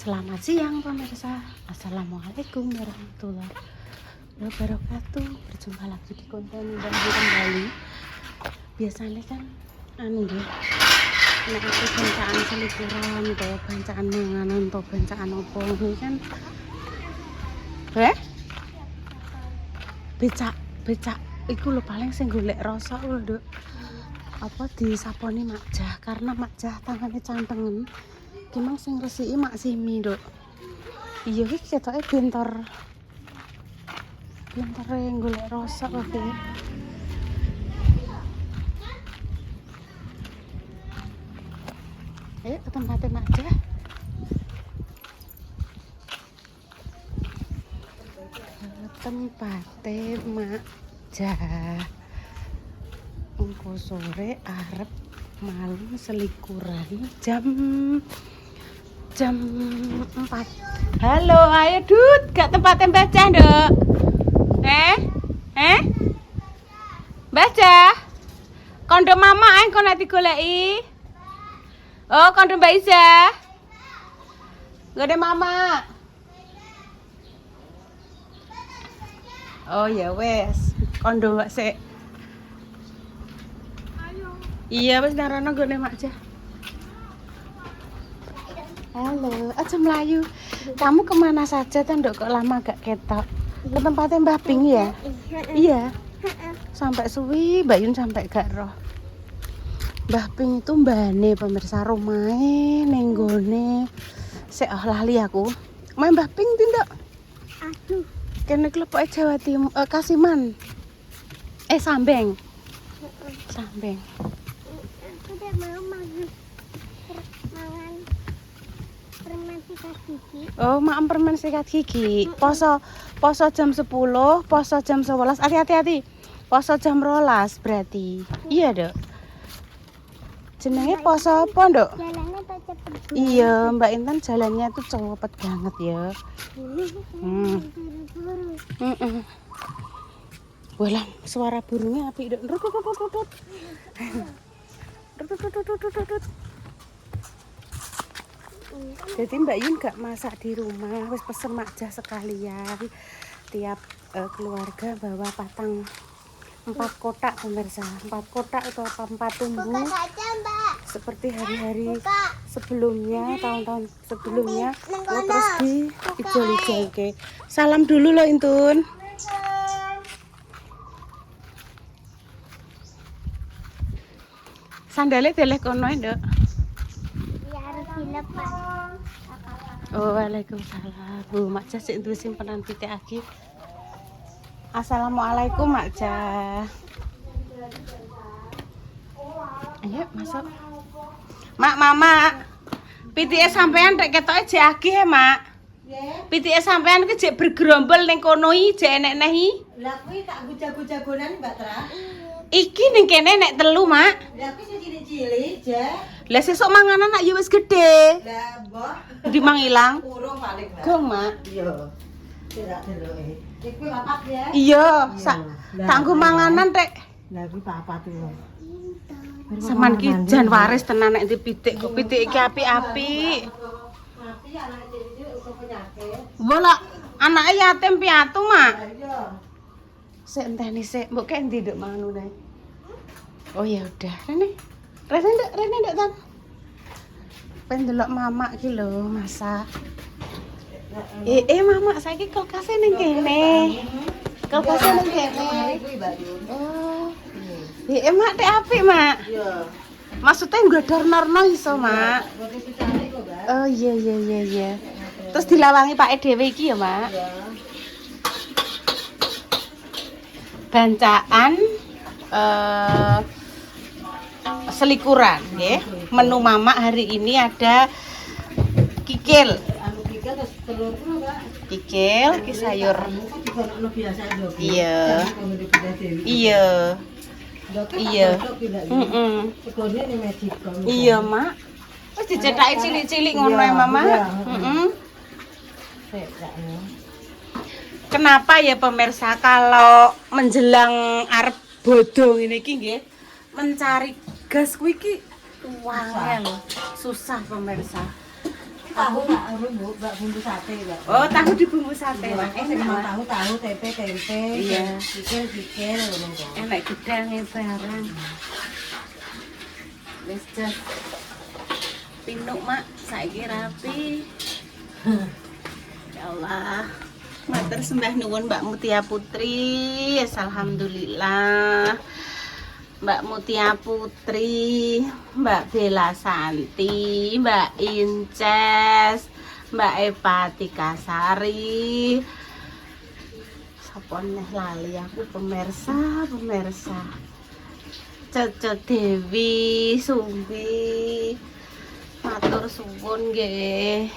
Selamat siang pemirsa. Assalamualaikum warahmatullahi wabarakatuh. Berjumpa lagi di konten Banyu kembali. Biasanya kan nggih. Nek aku bancaan selikuran to, bancaan manganan to, bancaan opo ini kan becak iku lho paling sing golek rasa lho, Nduk. Apa disaponi Makjah karena Makjah tangane cantengen. Gimang sing resiki Mak Simi, Nduk. Iya iki ketoke bentor golek rasa kok iki. Ayo ke tempatnya Makjah. Tempatnya Makjah. Engko sore arep malam selikuran jam 4. Halo, ayo Dut, gak tempatnya baca, Nduk. Baca. Kondo mama ae kok nek digoleki. Oh, kondo Mbak Iza. Gede mama. Oh ya wes, kondo Mbak sik. Iya, wis narono gone Makjah. Halo, aja Melayu. Kamu kemana saja tuh, Nduk? Kok lama gak ketok? Ke tempatnya Mbah Ping ya? Iya. Sampai suwi, Mbak Yun sampai gak roh. Mbah Ping itu mbane pemirsa rumahe ning nggone. Sik lali aku. Main Mbah Ping ndi, Nduk? Aduh, Kene klepoke Jawa Timur, Kasiman. Sambeng. Sambeng. aku udah mau makan permen sikat gigi. Oh, maem permen sikat gigi. Poso jam 10, poso jam 11. Hati-hati. Poso jam 12 berarti. Iya, Dok. Jenenge poso apa, Nduk? Jalannya tak cepet. Iya, Mbak Intan jalannya tuh cepet banget ya. Buru-buru. Walah, suara burungnya apik, Dok. Rut. Jadi Mbak Yun gak masak di rumah, wis pesen Makjah sekalian. Tiap keluarga bawa 4 kotak pemirsa, 4 kotak atau 4 tumbuh. Buka saja, Mbak. Seperti hari-hari Buka. sebelumnya, tahun-tahun sebelumnya. Neng Lo kono. terus di ijol-ijol ke. Salam dulu lo Intun. Sandalnya deleh kono Nduk. Ya harus dilepas. Oh, waalaikumsalam. Bu, Makjah sik duwe simpenan pitik aki. Assalamualaikum Makjah. Ayo masuk. Mak, mama. Pitike sampean rek ketoke jek akeh ya, Mak. Pitike sampean ki jek bergerombol ning kono iki jek enek-enek iki. Lah kuwi tak jago-jagonan Mbak Tra. Iki ning kene nek telu, Mak. Lah kuwi sing cilik-cilik, Je. Lah sesuk manganan nak yo wis gedhe. Lah mbah Di mang ilang. urung paling Mbak. Gong, Mak. Iya. Tidak deloke. Iki kuwi papat ya. Iya, tak nggo manganan rek. Lah kuwi papat lho. Saman ki jan waris tenan nek di pitik kok pitik iki apik-apik. Mati anak cilik uga penyakit. Bola anake yatim piatu, Mak. Lah iya. Sik enteni sik, mbok kek ndi nduk manganune. Oh ya udah, Rene nduk Tan. Pen delok mamak ki lho masak. Mamak saiki kulkase ning kene. Kulkase ning kene. Kuwi Mbak Yun. Oh. Mak tek apik, Mak. Iya. Maksudnya nggodor-norno iso, Mak. Kok iki cari kok, Mbak. Oh iya. Terus dilawangi Pak dhewe iki ya, Mak. Iya. Bancaan selikuran nggih. Menu Mama hari ini ada kikil. Anu pikir terus telur ku, Mbak. Kikil ki sayur. Juga ono biasa lho. Iya. Kalau di pindah dewi. Iya. Iya. Heeh. Segone ning Magic. Iya, Mak. Wis dicethaki cilik-cilik ngono ya, Mama. Iya. Heeh. Sik, Kak. Kenapa ya pemirsa kalau menjelang arep bodong ini iki nggih mencari gas kuwi iki wangel susah pemirsa. Tahu tak Bu, Mbak bumbu sate, Mbak. Oh, tahu dibumbu sate. Iya, Mak. aku sing Enak, mau Mak. tahu tempe, Iya. kikil ngono kok. Enak gedangnya barang. Wis jas. Pinuk mak, saiki rapi. Ya Allah. Matur sembah nuwun Mbak Mutia Putri. Yes, alhamdulillah. Mbak Mutia Putri, Mbak Bella Santi, Mbak Inces, Mbak Eva Tikasari. Sapa neh lali aku pemirsa. Cece Dewi, Sumbi. Matur suwun nggih.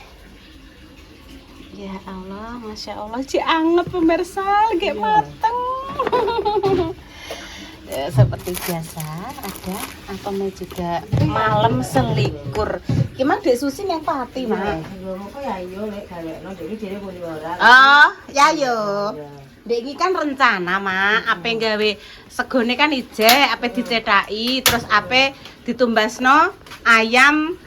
Ya Allah, Masya Allah, ci anget pemirsa, lagi mateng. Ya, seperti biasa ada apa juga malam selikur. Gimana Dek Susi yang pati, Mak? Kok ya yo lek gawekno dene dhewe muni ora. Oh, ya yo. Dek iki kan rencana, Mak. Ape gawe segone kan ijek, ape dicethaki, terus ape ditumbasno ayam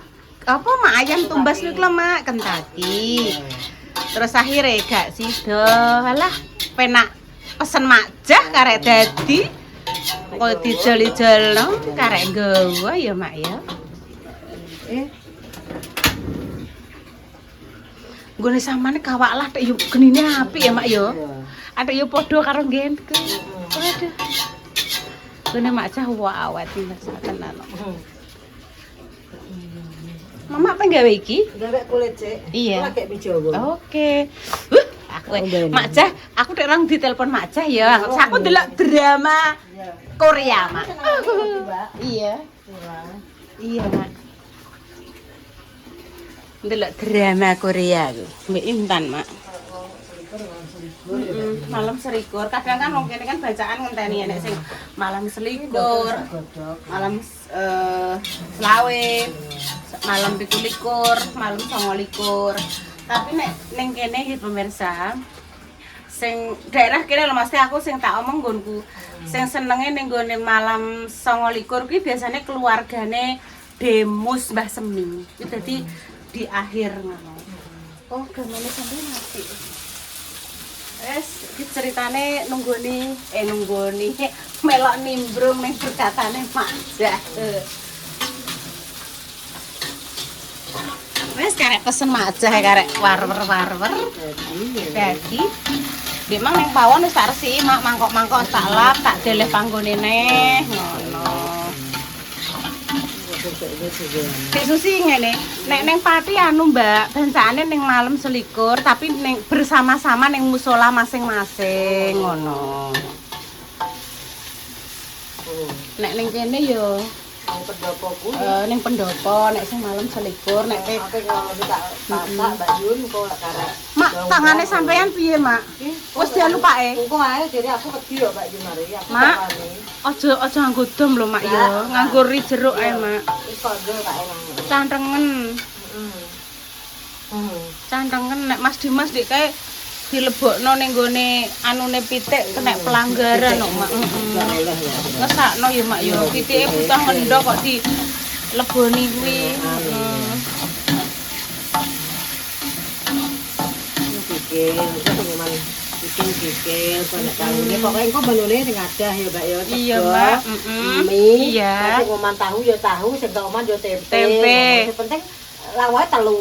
apa Mak ayam tumbas niku lho, Mak, Kentucky. Terus akhirnya gak sido, alah penak pesen makjah karek dadi. Kok dijol-jolno karek nggawa ya, Mak ya. Nggone samane kawak lah tek yo genine apik ya, Mak ya. Atek yo padha karo nggenku. Waduh. Gone mak cah awet iki tenan. Mama apa gawe iki? Gawe kulit, Cek. Iya. Pakai Jawa. Oke. Aku Mak Cah, aku tek orang ditelepon Mak Cah ya. Aku ndelok drama Korea, Mak. Iya. Iya, Mak. Ndelok drama Korea aku. Mbak Intan, Mak. Malam selikur. Kadang kan wong kene kan bacaan ngenteni enek sing malam selikur. Malam selawe. Malam 17, malam 29. Tapi nek ning kene iki pemirsa, sing daerah kene lho Mas, aku sing tak omong nggonku. Sing senenge ning gone malam 29 kuwi biasane keluargane Demus Mbah Semi. Itu dadi di akhir ngono. Oh, gamane sampe mati. Wes diceritane nunggoni melok nimbrung ning berkatane Mak Jah. Wes karek pesen majah karek warwer. Dadi memang ning pawon wis tak resiki mak mangkok-mangkok tak lap, tak deleh panggone neh ngono. Dek Susi ngene, nek ning pati anu Mbak, bancane ning malam selikur tapi ning bersama-sama ning musala masing-masing ngono. Nek ning kene yo pendopo kuwi. Ning pendopo nek sing malam selikur nek Aku ngono tak masak Mbak Yun kok karek. Mak tangane sampean piye, Mak? Wis dialupake. Engko ae jadi aku wedi yo Mbak Yun mari aku. Mak, aja nganggo dom lho, Mak ya. Nganggo ri jeruk ae, Mak. Wis kok yo tak enak. Cantengen. Cantengen nek Mas Dimas dik kae dilebokno ning gone anune pitik kena pelanggaran kok, Mak. Ngesakno ya, Mak ya. Pitike butuh ngendok kok dileboni kuwi. Kikil, pokoknya engko menune sing adah ya, Mbak ya. Iya, Mbak. Mie. Iya. Sing oman tahu ya tahu, sing tak oman ya tempe. Tempe. Sing penting lawae telu.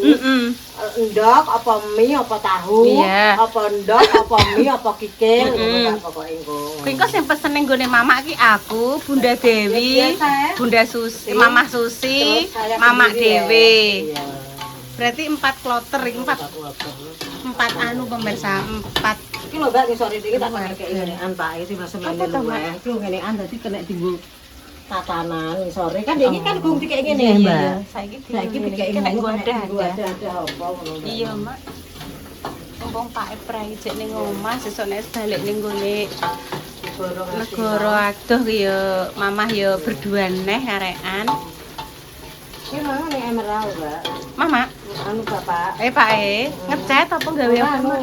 Endok apa mie apa tahu, Iya. apa endok apa mie apa kikil, ngono pokoke engko. Kuwi kok sing pesen ning gone Mama ki aku, Bunda Dewi, Bunda Susi, Mama Susi, Mama Dewi. Iya. Berarti 4 kloter iki, 4 anu pemirsa, 4. Iki lho Mbak sore iki tak pakai ngenean Pak, iki masih mene luweh. Iki ngenean dadi kena dienggo tatanan sore kan iki kan gong dikek ngene ya, Mbak. Saiki Saiki dikek kena nggo ada. ada apa ngono. Iya, Mak. Mumpung Pak Eprai jek ning omah, sesuk nek balik ning gone negara adoh ki ya mamah ya berdua neh karekan. Iki mau ning emerald, Mbak. Mama, Anu Bapak. Pak ngecat apa gawe apa? Anu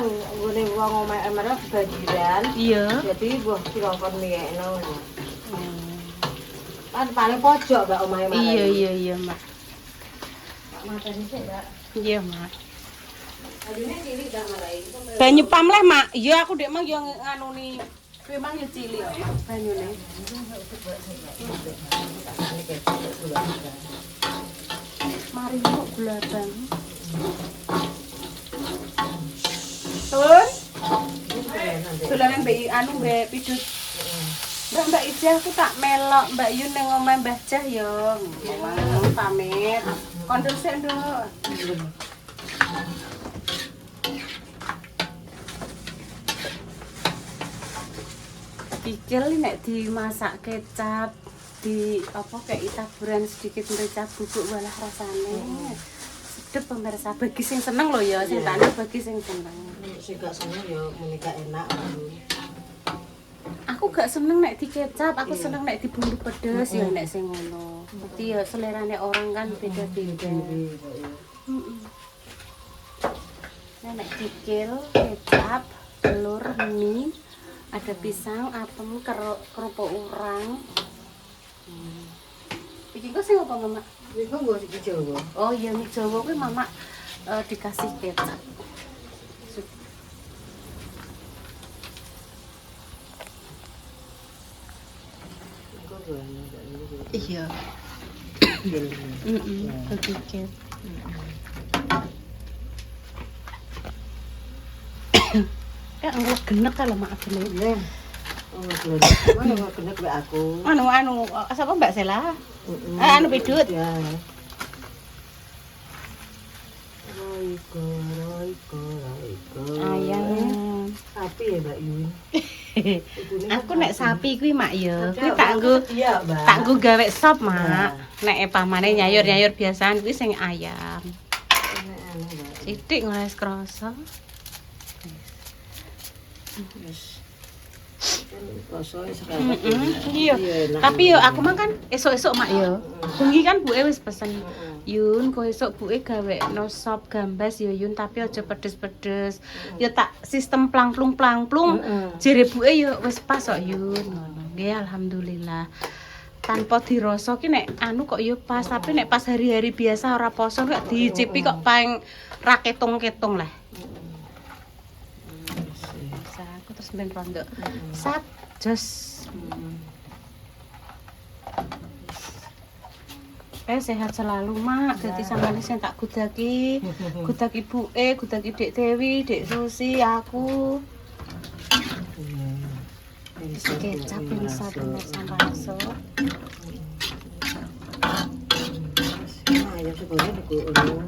ngene wong omah emerald kebanjiran. Iya. Jadi buah kilokon miyekno. Kan paling pojok Mbak omah emerald. Iya, Mak. Mak mateni sik, Mbak. Iya, Mak. Banyu pam lah, Mak. Iya, aku dek mang yo nganuni. Kuwi mang yo cilik kok, Mak, banyune. Mari kok gula bang. Tun. Dolanan mbek anu mbek pidut. Mbak Ija aku tak melok Mbak Yun nang omah Mbah Jah yo. Pamit. Kondol sik, Nduk. Pikir nek dimasak kecap di apa kayak taburan sedikit merica bubuk walah rasane. Sedep pemirsa bagi sing seneng lho ya, sing tak bagi sing seneng. Sing gak seneng ya menika enak. Aku gak seneng nek dikecap, aku seneng nek dibumbu pedes ya nek sing ngono. Dadi ya selerane orang kan beda-beda. Nek dikil, kecap, telur, mie, ada pisang, apem, kerupuk urang. Iki kok sing apa, Mama? Iki nggo iki Jawa. Oh iya, mie Jawa kuwi Mama dikasih kecap. Iya. Kekikil. Enggak genek kalau mak gelek. Oh, gelek. Mana genek mbek aku. Anu, sapa Mbak Sela? Anu Pidut. Ya. Roiko. Ayam. Sapi ya, Mbak Yun. Aku nek sapi kuwi mak ya. Kuwi tak nggo iya, Mbak. tak nggo gawe sop, Mak. Nek pamane nyayur-nyayur biasaan kuwi sing ayam. Sithik ngoles krasa. Iya. Tapi yo aku mah kan esuk-esuk mak yo. Bengi kan buke wis pesen. Yun, kok esuk buke gawe no sop gambas yo Yun, tapi aja pedes-pedes. Yo tak sistem plangplung. Jere buke yo wis pas kok Yun. Ngono. Nggih alhamdulillah. Tanpa dirasa ki nek anu kok yo pas, tapi nek pas hari-hari biasa ora poso kok dicipi kok paling ra ketung-ketung lah. Aku terus ben rondo. Sat jos. Sehat selalu mak. Dadi sampeyan sing tak gudaki. Gudaki ibuke, gudaki Dek Dewi, Dek Susi, aku. Kecap yang satu sama raso.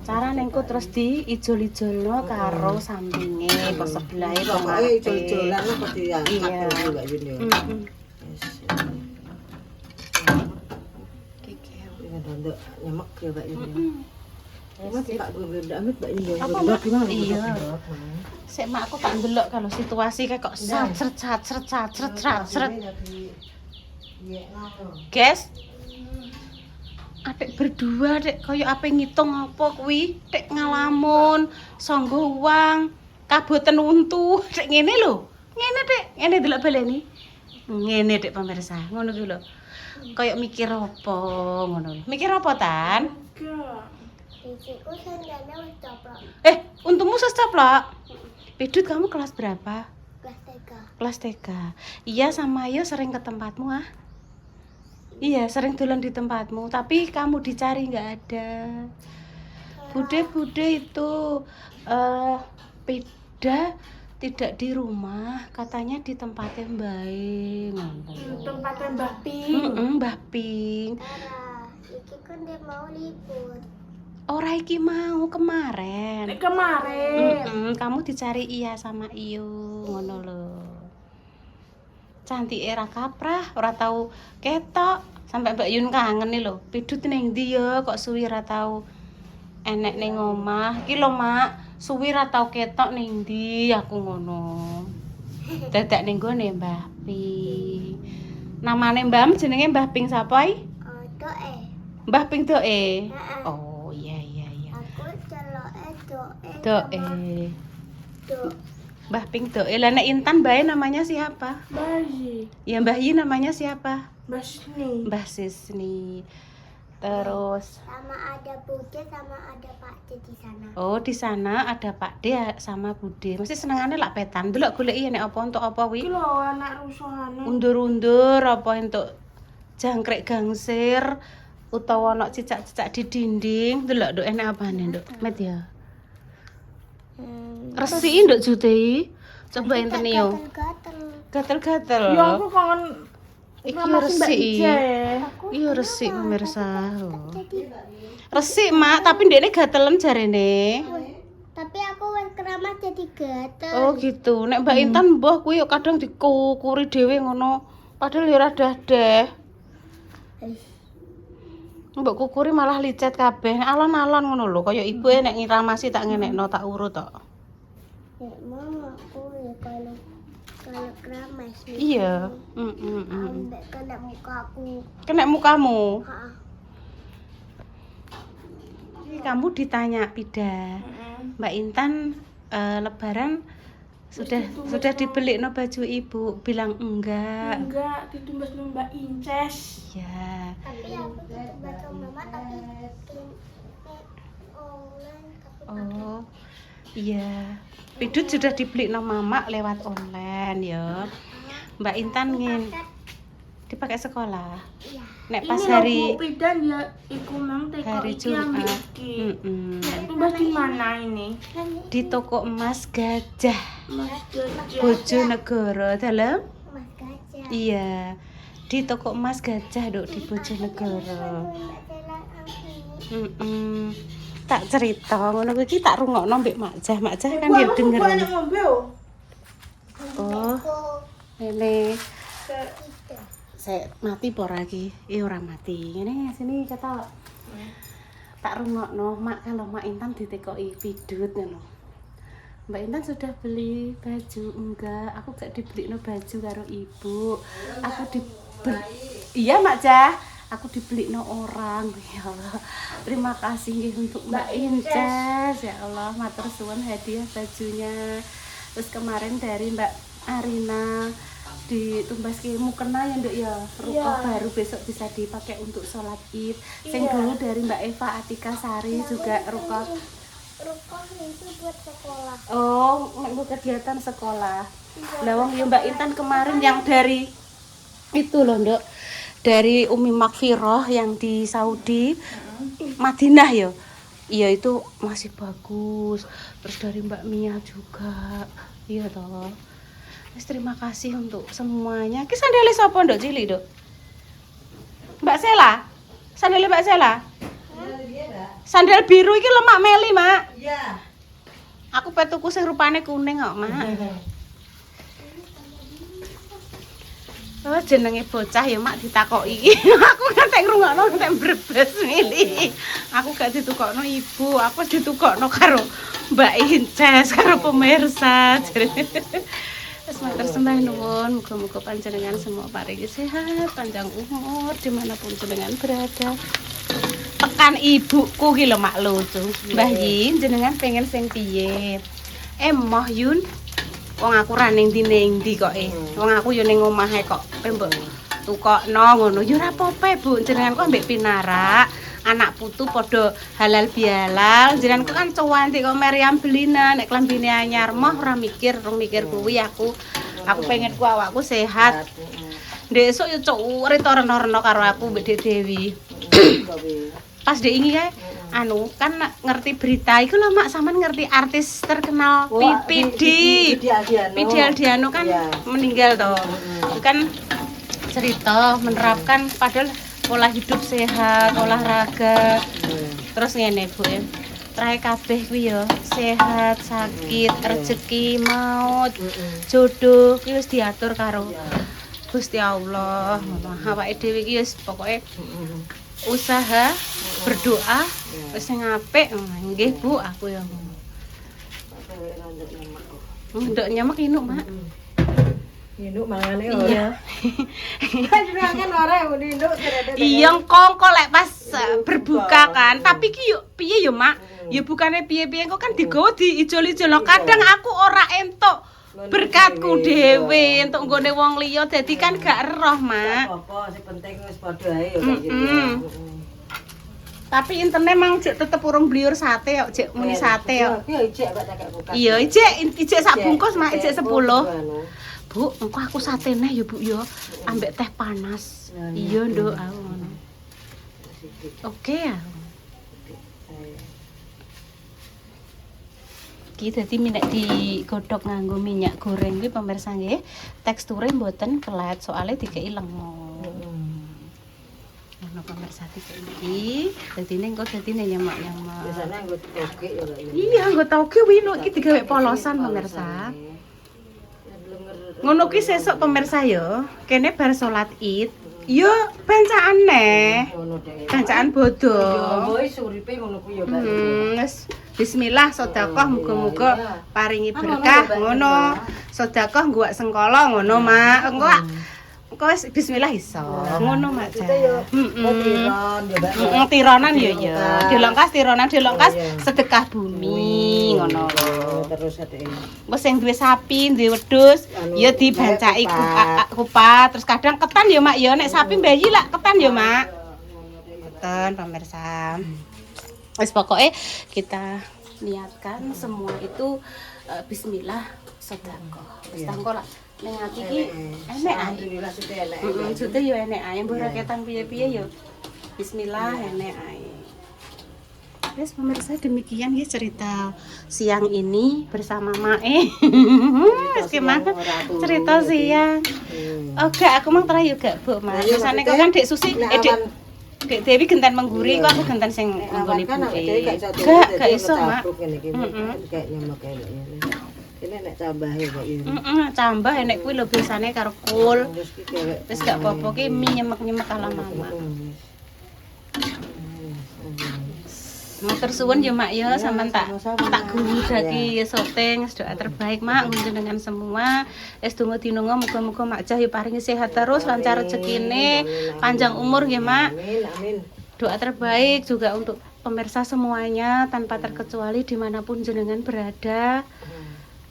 Cara nengku terus di ijol-ijolno karo sampinge, kok sebelahe kok ngarepe. Ijol-ijolan kok diangkat Mbak Yun ya. Ndok nyemek ya Mbak Yun. Mas tak gue amit Mbak Yun. Apa gimana? Iya. Sik mak aku tak ndelok kalau situasi kayak kok sret. Guys. Adik berdua dek koyo ape ngitung apa kuwi dek ngalamun sanggo uang kaboten untu dek ngene lho ngene delok baleni ngene dek pemirsa ngono kuwi lho koyo mikir apa ngono mikir apa Tan Isiku sandalnya wis coplok. Untumu secoplok Pidut kamu kelas berapa? Kelas 3. Kelas TK. Iya sama Ayu sering ke tempatmu ah iya, sering dolan di tempatmu, tapi kamu dicari nggak ada. Bude itu Pida tidak di rumah, katanya di tempatnya Mbak. Tempatnya Mbah Ping. Mbah Ping. Tara, iki kan dia mau libur. Ora iki mau kemarin. Kamu dicari iya sama Iyo, ngono lho. Cantik era kaprah, ora tau ketok. Sampai Mbak Yun kangen nih lho. Pidut ning ndi ya kok suwi ra tau enek ning omah. Iki lho Mak, suwi ra tau ketok ning ndi aku ngono. Dadak ning gone Mbah Ping. Namane Mbah jenenge Mbah Ping sapa iki? Doe. Mbah Ping Doe. Heeh. Oh iya. Aku celoke Doe. Doe. Do. Mbah Ping Doe. Lah nek Intan bae namanya siapa? Bayi. Ya Mbah Yi namanya siapa? Mbah Sini. Mbah Sisni. Terus Sama ada Bude sama ada Pak D di sana. oh di sana ada Pak D sama Bude. Mesti senengane lak petan. Delok goleki nek apa untuk apa Iki kuwi? lho anak rusuhane. Undur-undur apa untuk jangkrik gangsir utawa ana cicak-cicak di dinding. Delok nduk enak apane nduk? Met ya. Resiki nduk jute. Coba enten yo. Gatel-gatel. Gatel-gatel. Ya aku kangen Iki sama si Mbak resik. Ica. Iya resik pemirsa. Oh. Jadi, Resik mak, tapi ndekne gatelen jarene. tapi aku wes keramas jadi gatel. Oh gitu. Nek Mbak Intan mbah kuwi yo kadang dikukuri dhewe ngono. Padahal yo ora dadah. Mbok kukuri malah licet kabeh. Alon-alon ngono lho, kaya ibu nek ngiramasi tak ngenekno tak urut tok. Ya, mama aku ya kalau keramas. Iya. Ambek kena mukaku. Kena mukamu. Ha. Kamu ditanya Pida. Mbak Intan lebaran sudah dibeli no baju ibu, bilang enggak. Enggak, ditumbas Mbak Inces. Ya. Tapi aku tetap baca mama tapi online tapi Oh. Iya. Pidut sudah dibeli no mama lewat online ya. Mbak Intan dipakai sekolah. iya. Nek pas Ini hari lho, Bu Pidan ya iku mang teko hari iki ambil Jumat. iki. Mm-mm. Tumbas di mana ini? Di toko emas Gajah Mas Gajah. Bojonegoro dalam. Mas Gajah. Iya. Di toko emas Gajah Duk di Bojonegoro. Mbak Stella Anggi. Tak cerita ngono kuwi tak rungokno mbek Makjah. Makjah kan ya denger. Banyak ngombe yo. Oh, Aku ini tidak. saya mati apa ora iki? Ora mati. Ngene sini kata tak rungokno Mak kalau Mak Intan ditekoki pidut ngono. Mbak Intan sudah beli baju enggak? Aku gak dibeliino baju karo ibu. Aku iya Makjah. Aku dibeliino orang. Ya Allah. Terima kasih nggih untuk Mbak Inces. Ya Allah, matur suwun hadiah bajunya. Terus kemarin dari Mbak Arina ditumbas ke mukena ya Nduk ya. Ruko baru besok bisa dipakai untuk sholat Id. Sing dulu dari Mbak Eva Atika Sari juga ruko. Rukun itu buat sekolah. Oh, untuk kegiatan sekolah. Lah wong ya Mbak Intan kemarin yang dari itu loh Nduk. Dari Umi Makfiroh yang di Saudi, Madinah ya. Iya itu masih bagus. Terus dari Mbak Mia juga. Iya toh. Terus terima kasih untuk semuanya. Ki sandale sapa Nduk cilik, Nduk? Mbak Sela. Sandale Mbak Sela. Sandal biru iki lemak meli, Mak. Iya. Aku pe tuku sing rupane kuning kok, Mak. Oh, jenenge bocah ya Mak ditakoki. Aku ngantek ngrungokno ngantek brebes milih. Aku gak ditukokno ibu, aku ditukokno karo Mbak Inces karo pemirsa. Wis matur sembah nuwun, muga-muga panjenengan semua paringi sehat, panjang umur dimanapun jenengan berada. Tekan ibuku ki lho Mak lucu. Mbah Yin jenengan pengen sing piye? Emoh Yun. Wong aku ra ning ndi kok Wong aku yo ning omahe kok. Mbok tukokno ngono. Ya ora apa-apa, Bu. Jenengan kok mbek pinarak. Anak putu padha halal bihalal. Jenengan kok kan cuwantik kok Maryam Belina nek klambine anyar moh ora mikir, rung mikir kuwi aku. Aku pengen ku awakku sehat. Ndesuk yo cuk urip reno-reno karo aku mbek Dek Dewi. Pas Dek ini kae kan ngerti berita iku lho Mak, sampean ngerti artis terkenal Pidi Aldiano kan meninggal toh. Itu kan cerita menerapkan padahal pola hidup sehat, olahraga. Terus ngene Bu ya. Terakhir kabeh kuwi ya sehat, sakit, rezeki, maut, jodoh kuwi wis diatur karo Gusti Allah. Awake dhewe iki wis pokoke usaha berdoa wis sing apik nggih Bu aku ya nduk nyamak inuk Mak Induk mangane ora. iya Kan ora induk terede. iya kongko lek pas berbuka kan tapi ki yo piye yo Mak ya bukane piye-piye kok kan digawa diijol-ijol kadang aku ora entuk berkatku dhewe entuk nggone wong liya dadi kan gak eroh Mak Apa sing penting wis padha ae ya kok gitu. Tapi intene mang cek tetep urung bliur sate kok, cek muni sate kok. Iya, ijek kok tak buka. Iya, ijek sak bungkus mak ijek 10. Bu, engko aku satene ya Bu ya, ambek teh panas. Iya, Nduk, aku ngono. Oke ya. Iki dadi minyak digodhog nganggo minyak goreng kuwi pemirsa nggih. Teksture mboten kelet soalnya dikei lengo. Ono pemirsa iki. Dadine engko dadine nyemak-nyemak. Biasanya nggo toge ya kok. Iya, nggo toge wino iki digawe polosan pemirsa. Ngono ki sesuk pemirsa yo, kene bar salat Id. Yo bancaan neh. Ngono dhek. Bancaan bodo. Ya wis uripe ngono kuwi ya, Pak. Wis bismillah sedekah muga-muga paringi berkah ngono. Sedekah ngguak sengkala ngono, Mak. Engko wis bismillah iso. Ngono, Mak. Tiron ya, Mbak. Tironan yo ya. Dilongkas sedekah bumi ngono. Terus adek. Engko sing duwe sapi, duwe wedhus, ya dibancaki kupat. Terus kadang ketan ya, Mak, ya nek sapi bayi lah ketan ya, Mak. Ketan pemirsa. Wis pokoke kita niatkan semua itu bismillah sedekah. Wis tangko lah ning ati iki enek ae. Alhamdulillah sudah enak. Sudah yo enek ae, mbok ora ketang piye-piye yo. Bismillah enek ae. Wis pemirsa demikian ya cerita siang ini bersama Mae. Wis gimana cerita siang. Oke, aku mang terayu gak, Bu, Mas. Biasane kok kan Dek Susi, Dek Dewi gentan mengguri, kok aku gentan sing nggone ibuke. Gak iso, Mak. Kayak nyemek kayak ngene. Ini nek tambahe kok ya. Tambah enek kuwi lho biasane karo kul. Wis gak apa-apa ki mie nyemek-nyemek ala mama. Matur suwun ya Mak ya, sampean tak gudagi syuting doa terbaik Mak njenengan semua. Wis donga dinonga muga-muga Mak Jah ya paringi sehat terus, lancar rezekine, panjang umur nggih Mak. Amin, amin. Doa terbaik juga untuk pemirsa semuanya tanpa terkecuali dimanapun jenengan berada.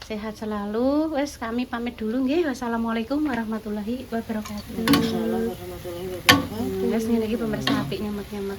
Sehat selalu. Wes kami pamit dulu nggih. Wassalamualaikum warahmatullahi wabarakatuh. Waalaikumsalam warahmatullahi wabarakatuh. Wes ngene iki pemirsa apik nyemek-nyemek.